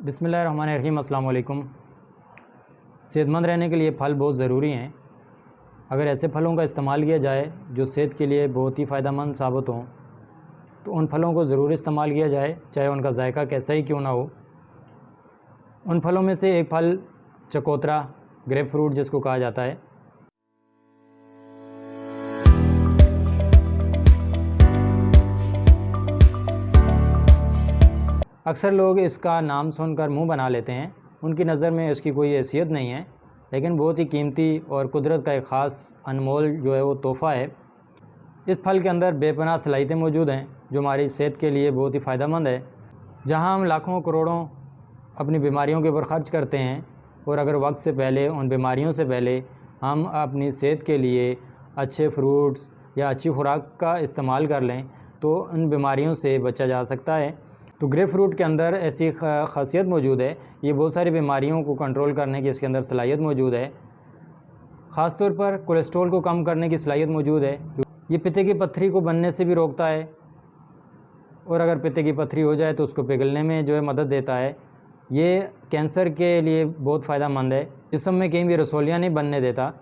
बिस्मिल्लाहिर्रहमानिर्रहीम। अस्सलाम वालेकुम। सेहतमंद रहने के लिए फल बहुत ज़रूरी हैं। अगर ऐसे फलों का इस्तेमाल किया जाए जो सेहत के लिए बहुत ही फ़ायदेमंद साबित हों तो उन फलों को ज़रूर इस्तेमाल किया जाए, चाहे उनका जायका कैसा ही क्यों ना हो। उन फलों में से एक फल चकोतरा, ग्रेप फ्रूट जिसको कहा जाता है। अक्सर लोग इसका नाम सुनकर मुंह बना लेते हैं। उनकी नज़र में इसकी कोई हैसियत नहीं है, लेकिन बहुत ही कीमती और कुदरत का एक ख़ास अनमोल जो है वो तोहफ़ा है। इस फल के अंदर बेपनाह सलाहियतें मौजूद हैं जो हमारी सेहत के लिए बहुत ही फ़ायदेमंद है। जहां हम लाखों करोड़ों अपनी बीमारियों के ऊपर ख़र्च करते हैं और अगर वक्त से पहले, उन बीमारियों से पहले हम अपनी सेहत के लिए अच्छे फ्रूट्स या अच्छी खुराक का इस्तेमाल कर लें तो उन बीमारियों से बचा जा सकता है। तो ग्रेप फ्रूट के अंदर ऐसी ख़ासियत मौजूद है, ये बहुत सारी बीमारियों को कंट्रोल करने की इसके अंदर सलाहियत मौजूद है। ख़ास तौर पर कोलेस्ट्रॉल को कम करने की सलाहियत मौजूद है। ये पित्ते की पत्थरी को बनने से भी रोकता है और अगर पित्ते की पत्थरी हो जाए तो उसको पिघलने में जो है मदद देता है। ये कैंसर के लिए बहुत फ़ायदेमंद है। जिस्म में कहीं भी रसौलियाँ नहीं बनने देता।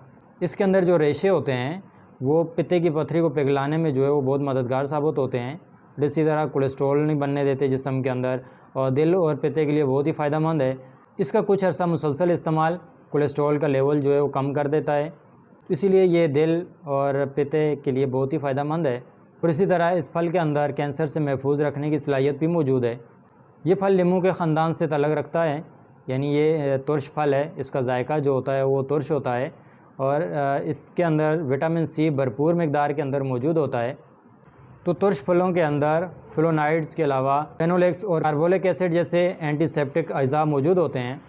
इसके अंदर जो रेशे होते हैं वो पित्ते की पत्थरी को पिघलाने में जो है वो बहुत मददगार साबित होते हैं। इसी तरह कोलेस्ट्रॉल नहीं बनने देते जिस्म के अंदर, और दिल और पित्ते के लिए बहुत ही फ़ायदेमंद है। इसका कुछ अर्सा मुसलसल इस्तेमाल कोलेस्ट्रॉल का लेवल जो है वो कम कर देता है, तो इसीलिए ये दिल और पित्ते के लिए बहुत ही फ़ायदेमंद है। और इसी तरह इस फल के अंदर कैंसर से महफूज रखने की सलाहियत भी मौजूद है। ये फल नींबू के ख़ानदान से तल्लुक़ रखता है, यानी ये तुर्श फल है। इसका जायका जो होता है वो तुर्श होता है और इसके अंदर विटामिन सी भरपूर मकदार के अंदर मौजूद होता है। तो तुर्श फलों के अंदर फ्लोनाइड्स के अलावा फेनोलेक्स और कार्बोलिक एसिड जैसे एंटीसेप्टिक अज्जा मौजूद होते हैं।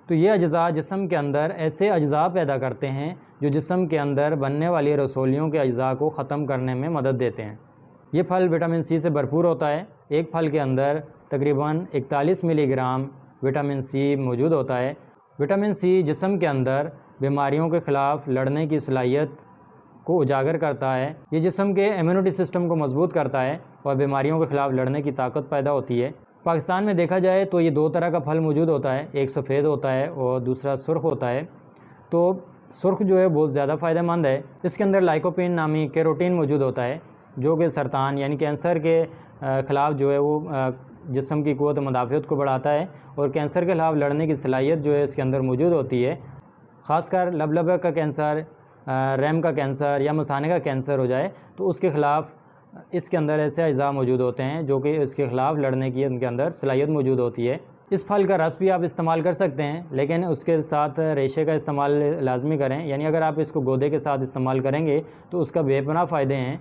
तो ये अज्जा जिस्म के अंदर ऐसे अज्जा पैदा करते हैं जो जिस्म के अंदर बनने वाली रसौलियों के अज्जा को ख़त्म करने में मदद देते हैं। ये फल विटामिन सी से भरपूर होता है। एक फल के अंदर तकरीबन 41 मिलीग्राम विटामिन सी मौजूद होता है। विटामिन सी जिस्म के अंदर बीमारियों के ख़िलाफ़ लड़ने की सलाहियत को उजागर करता है। ये जिस्म के इम्यूनिटी सिस्टम को मजबूत करता है और बीमारियों के ख़िलाफ़ लड़ने की ताकत पैदा होती है। पाकिस्तान में देखा जाए तो ये दो तरह का फल मौजूद होता है, एक सफ़ेद होता है और दूसरा सुर्ख होता है। तो सुर्ख जो है बहुत ज़्यादा फ़ायदेमंद है। इसके अंदर लाइकोपीन नामी कैरोटीन मौजूद होता है जो कि सरतान यानी कैंसर के ख़िलाफ़ जो है वो जिस्म की क़ुव्वत मुदाफ़ियत को बढ़ाता है और कैंसर के ख़िलाफ़ लड़ने की सलाहियत जो है इसके अंदर मौजूद होती है। ख़ासकर लबलबे का कैंसर, रैम का कैंसर या मसाने का कैंसर हो जाए तो उसके ख़िलाफ़ इसके अंदर ऐसे अज्जा मौजूद होते हैं जो कि इसके ख़िलाफ़ लड़ने की इनके अंदर सलाहियत मौजूद होती है। इस फल का रस भी आप इस्तेमाल कर सकते हैं, लेकिन उसके साथ रेशे का इस्तेमाल लाजमी करें। यानी अगर आप इसको गोदे के साथ इस्तेमाल करेंगे तो उसका बेपनाह फ़ायदे हैं।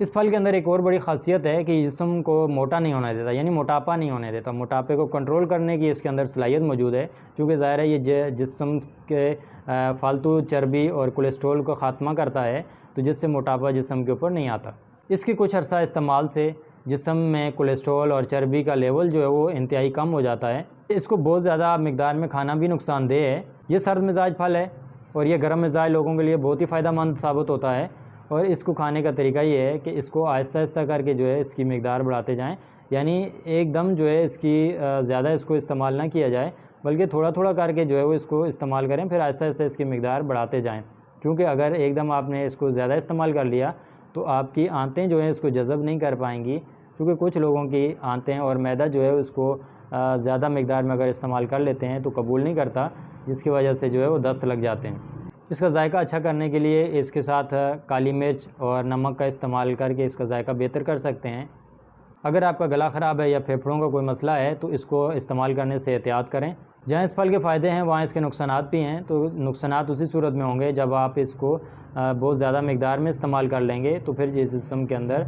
इस फल के अंदर एक और बड़ी ख़ासियत है कि जिस्म को मोटा नहीं होने देता, यानी मोटापा नहीं होने देता। मोटापे को कंट्रोल करने की इसके अंदर सलाहियत मौजूद है, क्योंकि ज़ाहिर है ये जिस्म के फालतू चर्बी और कोलेस्ट्रॉल को ख़ात्मा करता है, तो जिससे मोटापा जिस्म के ऊपर नहीं आता। इसके कुछ अर्सा इस्तेमाल से जिस्म में कोलेस्ट्रॉल और चर्बी का लेवल जो है वो इंतहाई कम हो जाता है। इसको बहुत ज़्यादा मकदार में खाना भी नुकसानदेह है। ये सर्द मिजाज फल है और ये गर्म मिजाज लोगों के लिए बहुत ही फ़ायदेमंद साबित होता है। और इसको खाने का तरीका ये है कि इसको आहिस्ता आहिस्ता करके जो है इसकी मकदार बढ़ाते जाएं, यानी एकदम जो है इसकी ज़्यादा इसको इस्तेमाल ना किया जाए, बल्कि थोड़ा थोड़ा करके जो है वो इसको इस्तेमाल करें, फिर आहिस्ता आहिस्ता इसकी मकदार बढ़ाते जाएं। क्योंकि अगर एकदम आपने इसको ज़्यादा इस्तेमाल कर लिया तो आपकी आंतें जो हैं इसको जज़ब नहीं कर पाएंगी, क्योंकि कुछ लोगों की आंतें और मैदा जो है उसको ज़्यादा मकदार में अगर इस्तेमाल कर लेते हैं तो कबूल नहीं करता, जिसकी वजह से जो है वो दस्त लग जाते हैं। इसका जायका अच्छा करने के लिए इसके साथ काली मिर्च और नमक का इस्तेमाल करके इसका जायका बेहतर कर सकते हैं। अगर आपका गला ख़राब है या फेफड़ों का कोई मसला है तो इसको इस्तेमाल करने से एहतियात करें। जहाँ इस फल के फ़ायदे हैं वहाँ इसके नुकसानात भी हैं। तो नुकसानात उसी सूरत में होंगे जब आप इसको बहुत ज़्यादा मकदार में इस्तेमाल कर लेंगे, तो फिर ये जिस्म के अंदर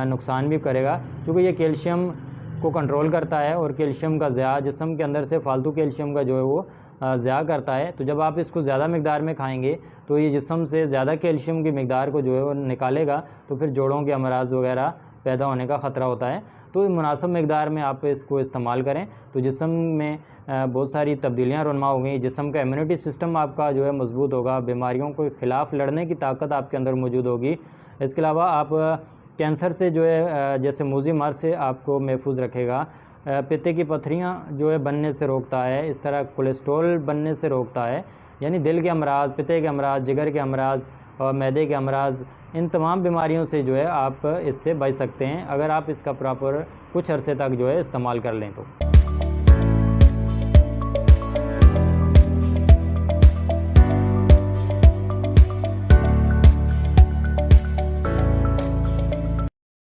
नुकसान भी करेगा, क्योंकि ये कैल्शियम को कंट्रोल करता है और कैल्शियम का ज़िया जिस्म के अंदर से फालतू कैल्शियम का जो है वो ज़िया करता है। तो जब आप इसको ज़्यादा मकदार में खाएंगे तो ये जिस्म से ज़्यादा कैल्शियम की मकदार को जो है वो निकालेगा, तो फिर जोड़ों के अमराज वगैरह पैदा होने का ख़तरा होता है। तो मुनासिब मकदार में आप इसको इस्तेमाल करें तो जिस्म में बहुत सारी तब्दीलियाँ रुनमा हो गई। जिस्म का इम्यूनिटी सिस्टम आपका जो है मजबूत होगा, बीमारियों के ख़िलाफ़ लड़ने की ताकत आपके अंदर मौजूद होगी। इसके अलावा आप कैंसर से जो है जैसे मूज़ी मर्ज़ से आपको महफूज रखेगा पित्ते की पथरियाँ जो है बनने से रोकता है, इस तरह कोलेस्ट्रॉल बनने से रोकता है। यानी दिल के अमराज, पित्ते के अमराज, जिगर के अमराज और मैदे के अमराज, इन तमाम बीमारियों से जो है आप इससे बच सकते हैं, अगर आप इसका प्रॉपर कुछ अरसे तक जो है इस्तेमाल कर लें तो।